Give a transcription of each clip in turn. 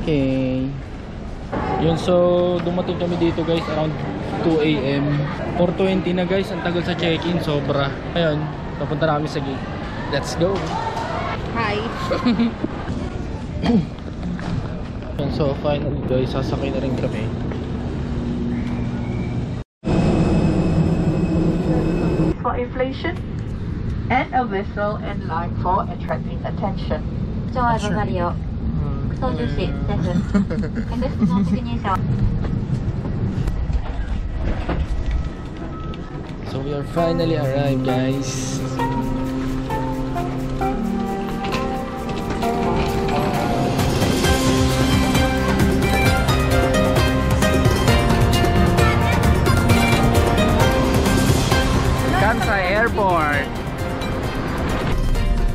Okay. Yun, so dumating kami dito guys around 2 AM. 4:20 na guys, ang tagal sa check-in, sobra. Ayun, papunta na kami sa gate. Let's go. Hi. Yun, so finally guys, sasakay na rin kami. For inflation and a whistle in line for attracting attention. 정화 전화리요. 서주시 스태프. 엔데스노 시그니처. So we are finally arrived guys. Kansai Airport.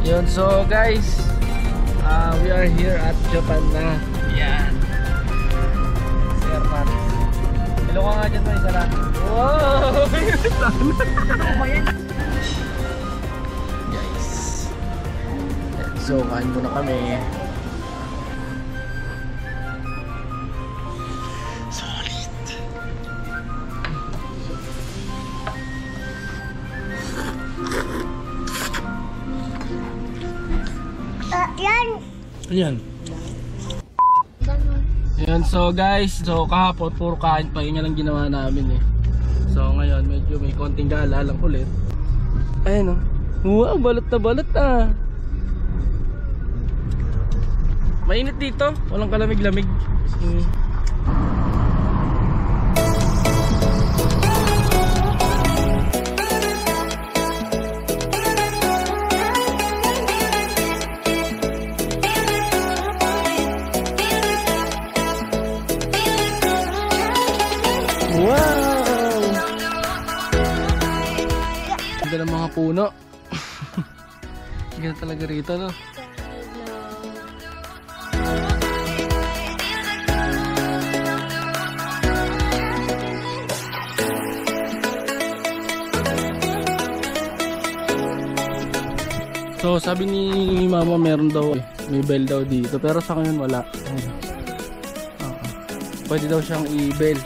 Yun, so guys, we are here at Japan na. Yan. Si Erman. Hello ka nga dyan mo, isa lang. Wow! Guys. So, kain muna kami. Solid. Yan. Ayan. Ayan, so guys, so kahapon puro kain pa, yun lang ginawa namin eh. So ngayon medyo may konting gala lang ulit. Ayan oh. Wow, balot na balot ah. Mainit dito, walang kalamig-lamig. Wow! Ganda ng mga puno. Ganda talaga rito, no? So sabi ni mama meron daw may bell daw dito, pero sa ngayon wala. Pwede daw siyang i-bell.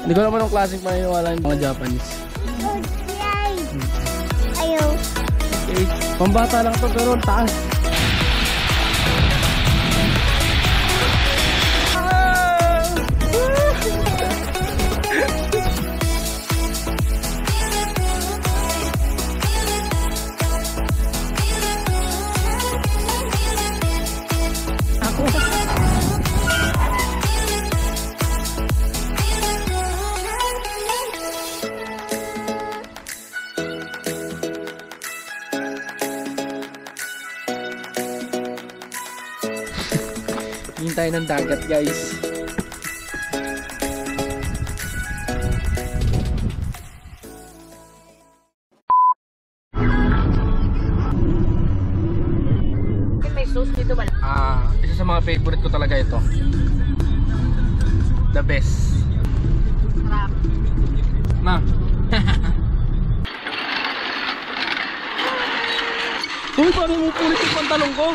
Hindi ko naman ang klaseng paniniwala yung mga Japanese. Ayaw. Okay. Pambata lang to pero taas. Hintay ng dagat guys. May sauce dito ba? Isa sa mga favorite ko talaga ito. The best. Sarap. Na. Uy, parang upulit yung pantalong ko.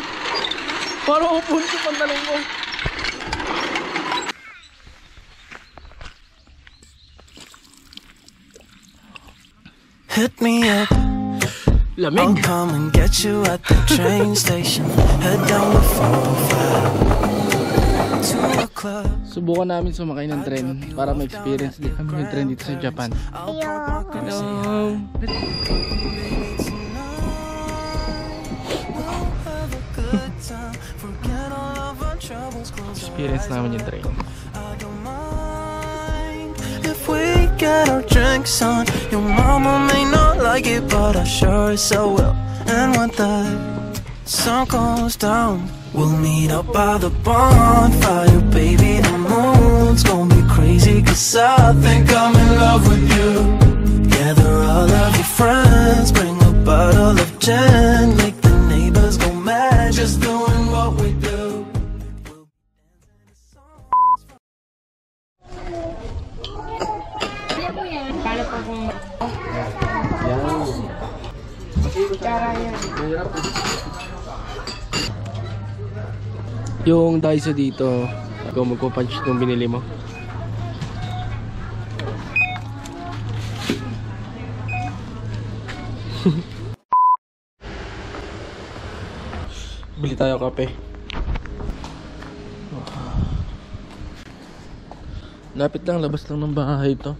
Parang upulit yung pantalong ko. Hit me up. Lamig. I'll come and get you at the train station. Head down the 405 to a club. Subukan namin sumakay ng tren para ma-experience din kami yung tren dito sa Japan. Hello. Experience namin yung train. If we get our drinks on, your mama may not like it, but I sure so will. And when the sun goes down, we'll meet up by the bonfire, baby. The moon's gonna be crazy, 'cause I think I'm in love with you. Gather all of your friends, bring a bottle of gin, make the neighbors go mad, just doing what we do. Paano po kung... Yan. Mahirap. Yung Daiso dito, ikaw magpo-punch nung binili mo. Bili tayo kape. Lapit lang, labas lang ng bahay to.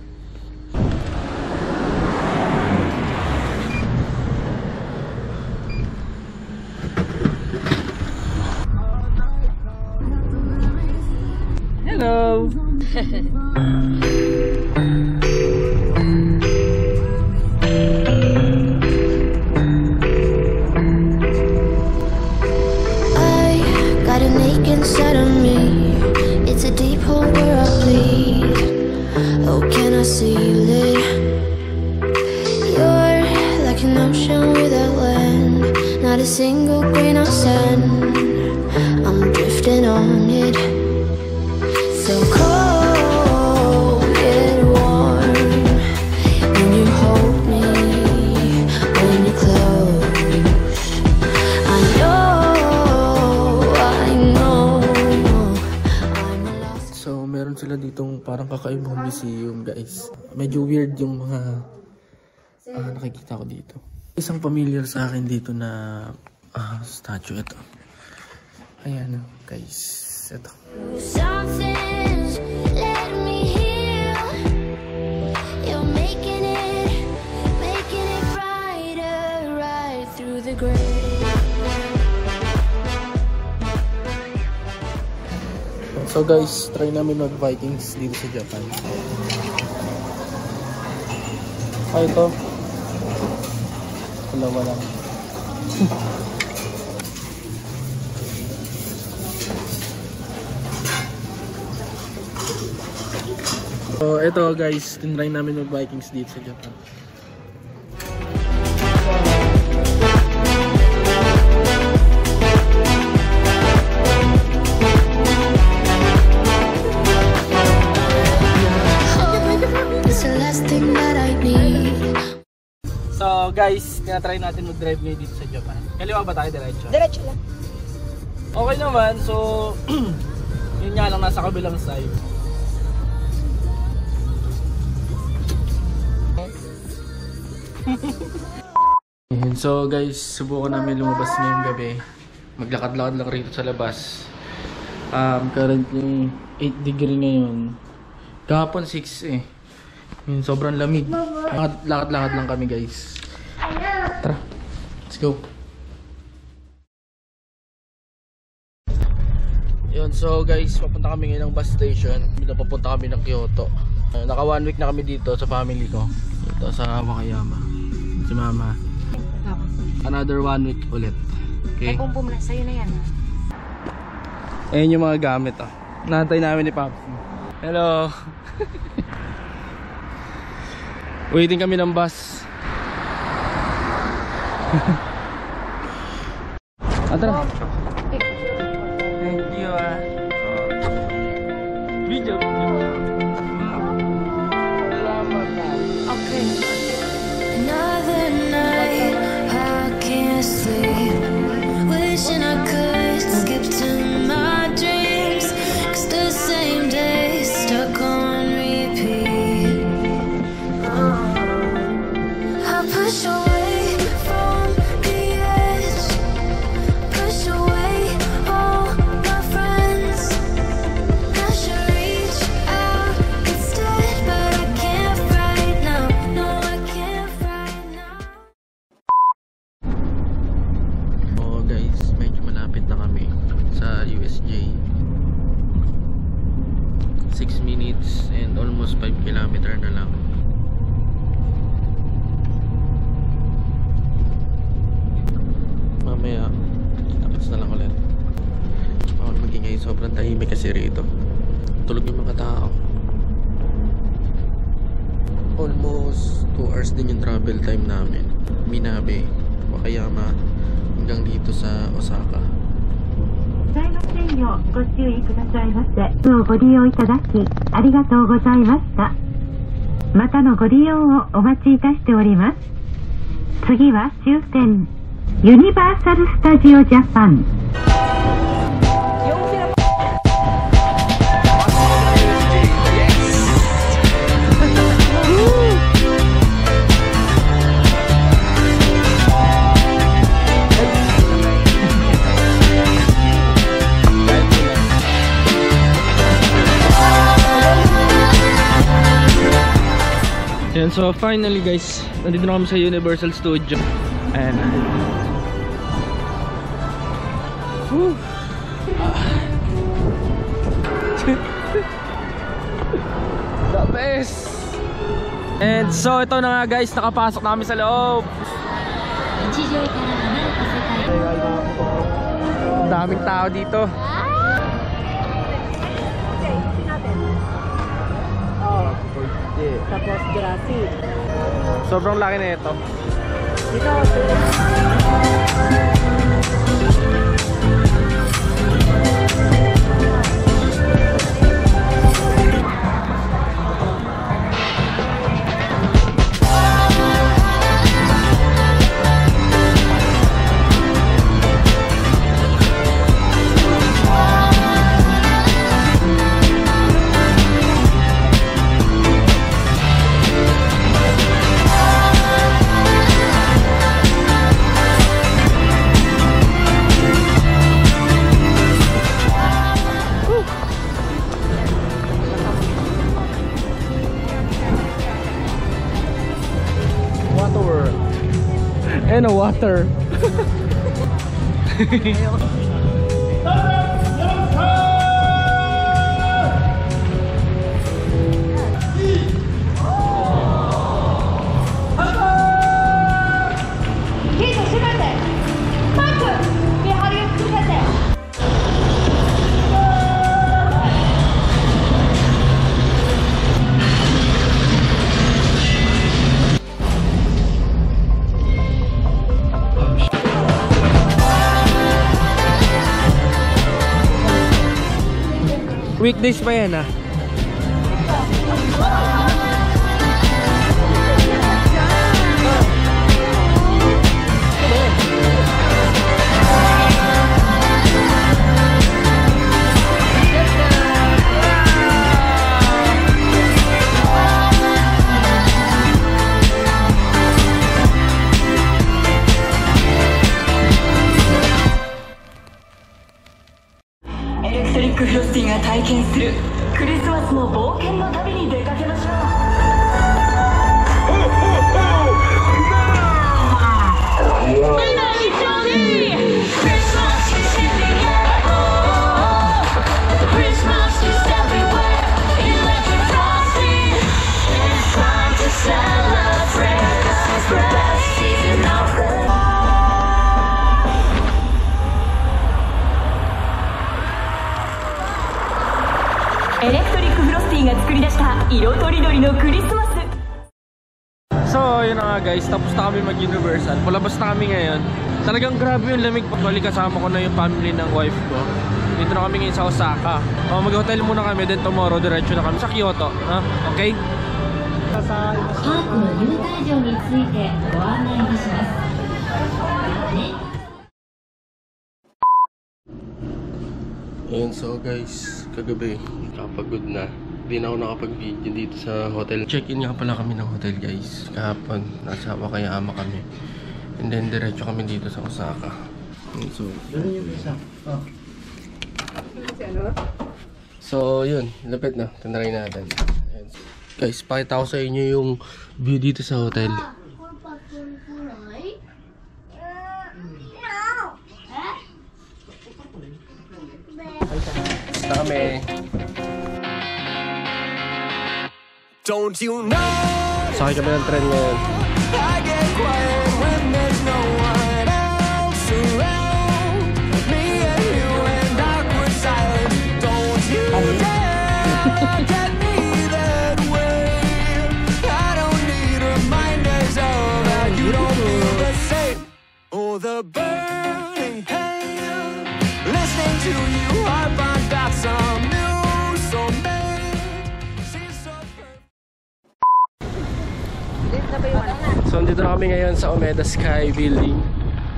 Hello. Got an ache inside of me. It's a deep hole where I bleed. Oh, can I seal it? You're like an ocean without land. Not a single grain of sand. I'm drifting on it. So cold yet warm. When you hold me, when you close, I know I'm lost. So, meron sila ditong parang kakaibang museum, guys. Medyo weird yung mga nakikita ko dito. Isang familiar sa akin dito na statue ito. Ayan, guys. Ito. Something's letting me heal. You're making it brighter right through the gray. So guys, try namin mag-Vikings dito sa Japan. Ito. Dalawa lang. So ito guys, tinry namin mag-Vikings dito sa Japan. So guys, tinatry natin mag-drive ngayon dito sa Japan. Kaliwa ba tayo diretso? Diretso lang. Okay naman, so yun nga lang, nasa kabilang side. So guys, subukan namin lumabas ngayong gabi. Maglakad-lakad lang rito sa labas. Currently 8 degree ngayon. Kahapon 6 eh. Yun, sobrang lamig. Lakad-lakad lang kami guys. Tara, let's go. Yun, so guys, papunta kami ngayon ng bus station. Papunta kami ng Kyoto. Naka 1 week na kami dito sa family ko. Dito sa Wakayama. Si mama. Another 1 week ulit. Okay? Ay, bumbum na. Sa'yo na yan. Ayan yung mga gamit ah. Nantay namin ni Pops. Hello. Waiting kami ng bus. Tara. Thank you ah. Video. Salamat na. Okay. Another night, I can't sleep. Wishing I could skip to my dreams. 'Cause the same day stuck on repeat. I push away from the edge. Push away all my friends. I should reach out instead, but I can't right now. No, I can't right now. Oo guys, medyo malapit na kami sa USJ. 6 minutes and almost 5 kilometer na lang. Mamaya kita-kits na lang ulit. Bawal magingay, sobrang tahimik kasi rito. Tulog yung mga tao. Almost 2 hours din yung travel time namin. Minabe, Wakayama, hanggang dito sa Osaka. ございませんようご注意くださいませ。ご利用いただきありがとうございました。またのご利用をお待ちいたしております。次は終点ユニバーサル・スタジオ・ジャパン。 Ayan, so finally guys, nandito na kami sa Universal Studio. Ayan na. Woo! The best! And so ito na nga guys, nakapasok namin sa loob. Ang daming tao dito. Tapos Jurassic. Sobrang laki na ito. And a water. Weekdays pa yan ah. Electric Frosty が体験するクリスマスの冒険の旅に出かけましょう。エレクトリックフロスティが作り出した色とりどりのクリスマス。 So yun na nga guys, tapos na kami mag-Universal. Palabas na kami ngayon. Talagang grabe yung lamig. Bali kasama ko na yung family ng wife ko. Dito na kami ngayon sa Osaka. Mag-hotel muna kami, then tomorrow diretso na kami sa Kyoto. Okay? パークの入退場についてご案内いたします。 Ayun, so guys, kagabi kapagod na. Hindi na ako nakapag-video dito sa hotel. Check-in nga pala kami ng hotel guys. Kahapon, nasa Wakayama kami. And then diretso kami dito sa Osaka. So yun, lapit na. Tanaray natin. Ayan. Guys, pakita ko sa inyo yung view dito sa hotel. Basta kami. Don't you know? Sakay kami ng tren ngayon. I get quiet when there's no one else around. Me and you and awkward silence. Don't you dare get me that way. I don't need reminders of how you don't feel the same. Oh, the burning pain. Listening to you harp on about some new soulmate. She's so perfect. So, nandito na kami ngayon sa Umeda Sky Building.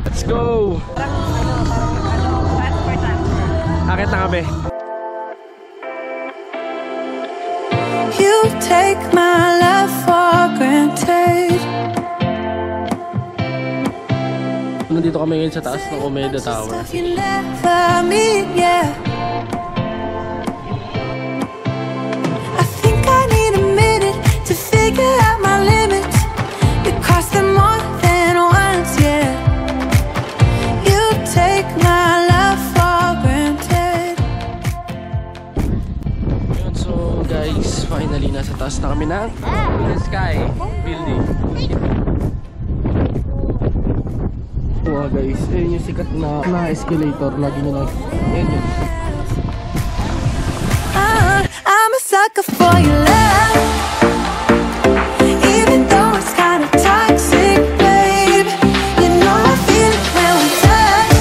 Let's go! Akit na kami. You take my love for granted. Nandito kami ngayon sa taas ng Omega Tower. Stuff you never meet, yeah. I think I need a minute to figure out my limits. You cross them more than once, yeah. You take my love for granted. Yun, so guys, finally nasa taas na kami ng Sky Building. Wow guys, ayun yung sikat na escalator. Lagi nyo lang. Ayun yun. I'm a sucker for your love, even though it's kind of toxic, babe. You know I feel it when we touch,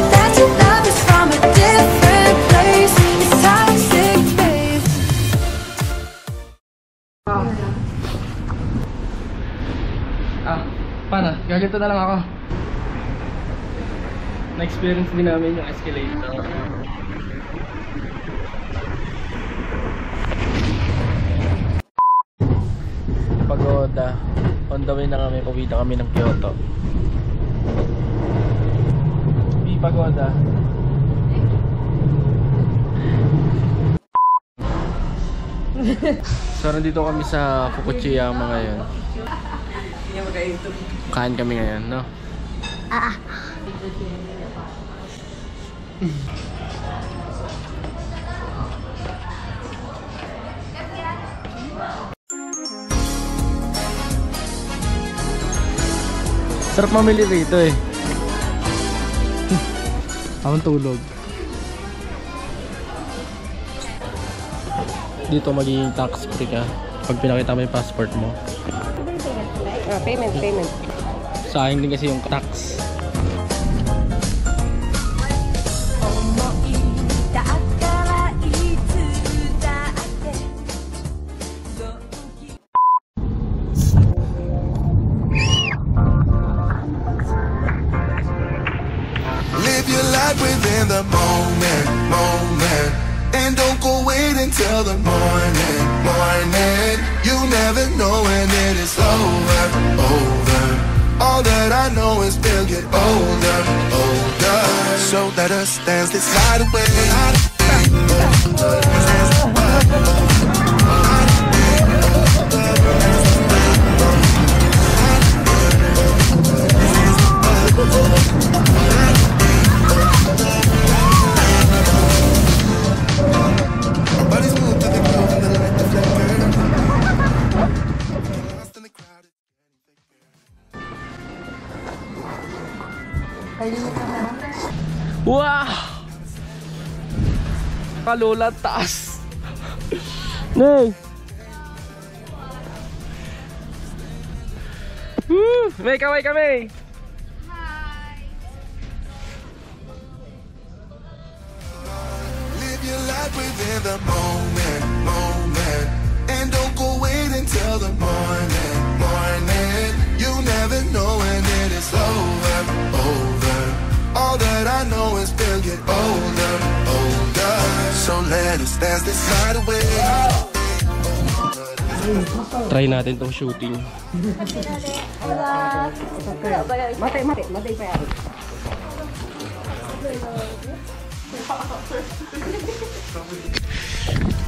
that your love is from a different place. It's toxic, babe. Paano? Gaganto na lang ako. Na-experience din namin yung escalator. Pagoda. On the way na kami. Uwi na kami ng Kyoto. Pagoda. So nandito kami sa Fukuchiyama ngayon. Kain kami ngayon, no? Sarap mamili rito eh. Amang tulog. Dito magiging tax free ka pag pinakita mo yung passport mo. Payment. Sayang din kasi yung tax. Live your life within the moment, and don't go wait until the morning. You never know when it is over. All that I know is we'll get older. So let us dance this night away. Wow! Kalula taas. Nay! May kaway kami! Live your life within the moment, and don't go wait until the morning. You never know when it is over. All that I know is we'll get older. So let us dance this night away. Try natin tong shooting. Mate pa yan.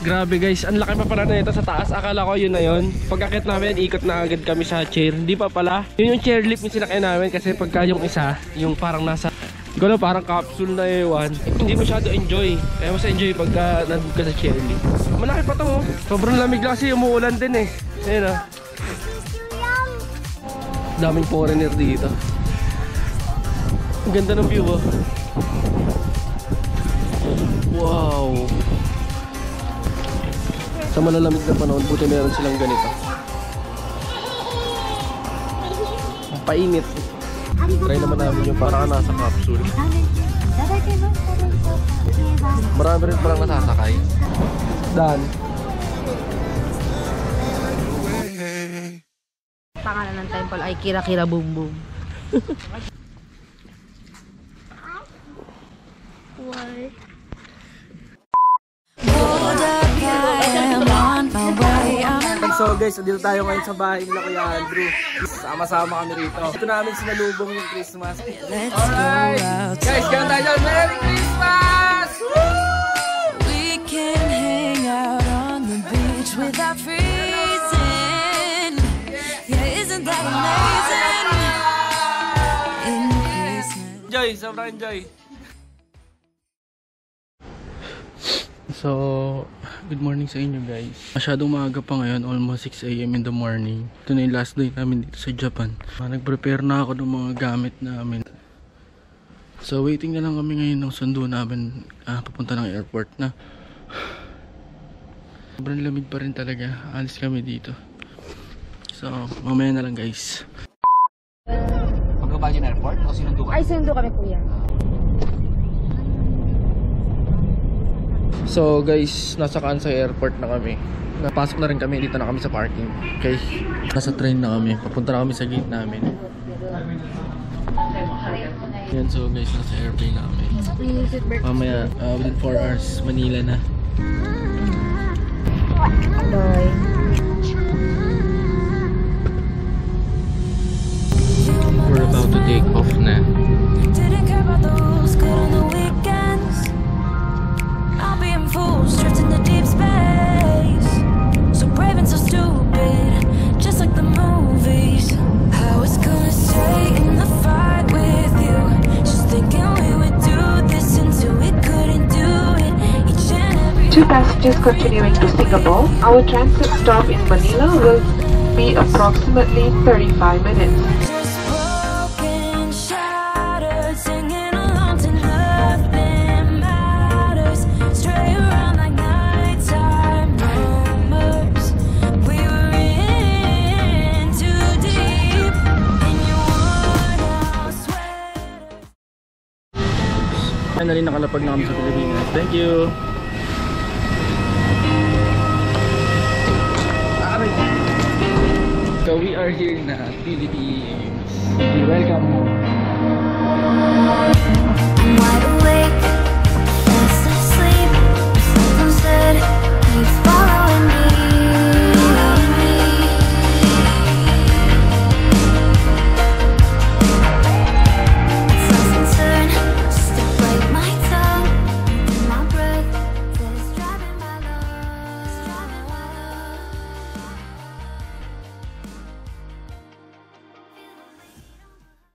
Grabe guys, ang laki pa pala na ito sa taas. Akala ko yun na yun. Pagkakit namin, ikot na agad kami sa chair. Hindi pa pala. Yun yung chairlift yung sinakay namin. Kasi pagka yung isa, yung parang nasa, hindi ko alam, parang capsule na ewan. Hindi masyado enjoy. Kaya mas enjoy pagka nandun ka sa chairlift. Malaki pa to oh. Sobrang lamig lang kasi umuulan din eh. Ayun ah. Daming foreigner dito. Ang ganda ng view oh. Wow. Sa malalamig na panahon, buti meron silang ganito. Ang painit. Try naman namin yung parang nasa capsule. Marami rin palang nasasakay. Dan. Pangalan ng temple ay Kira Kira Boom Boom. So guys, dito tayo ngayon sa bahay nila Kuya Andrew. Sama-sama kami rito. Ito namin sinalubong yung Christmas. Alright! Guys, kaya tayo dyan. Merry Christmas! Woo! We can hang out on the beach without freezing. Yeah, isn't that amazing? In Christmas. Enjoy! Sobrang enjoy! So, good morning sa inyo guys. Masyadong maaga pa ngayon, almost 6 AM in the morning. Ito na yung last day namin dito sa Japan. Nag-prepare na ako ng mga gamit namin. So, waiting na lang kami ngayon ng sundo namin papunta ng airport na. Sobrang lamig pa rin talaga. Alis kami dito. So, mamaya na lang guys. Pagkabal yung airport o sinundo ka? Ay, sinundo kami kuya. So guys, nasa Kansai Airport na kami. Napasok na rin kami, dito na kami sa parking. Okay, nasa train na kami. Papunta na kami sa gate namin. Yan, so guys, nasa airplane na kami. Mamaya, within 4 hours, Manila na. We're about to take off na. Didn't care about the rules, good on the weekends. I'll be in full, stripped into deep space. So brave and so stupid, just like the movies. I was gonna stay in the fight with you, just thinking we would do this until we couldn't do it. Each and every 2 passengers continuing to Singapore. Our transit stop in Manila will be approximately 35 minutes. just broken, shattered, singing along to nothing matters. Stray around like nighttime rumors. We were in too deep in your worn-out sweater. Finally, nakalapag na kami sa Pilipinas. Thank you! So we are here na Philippines. Welcome.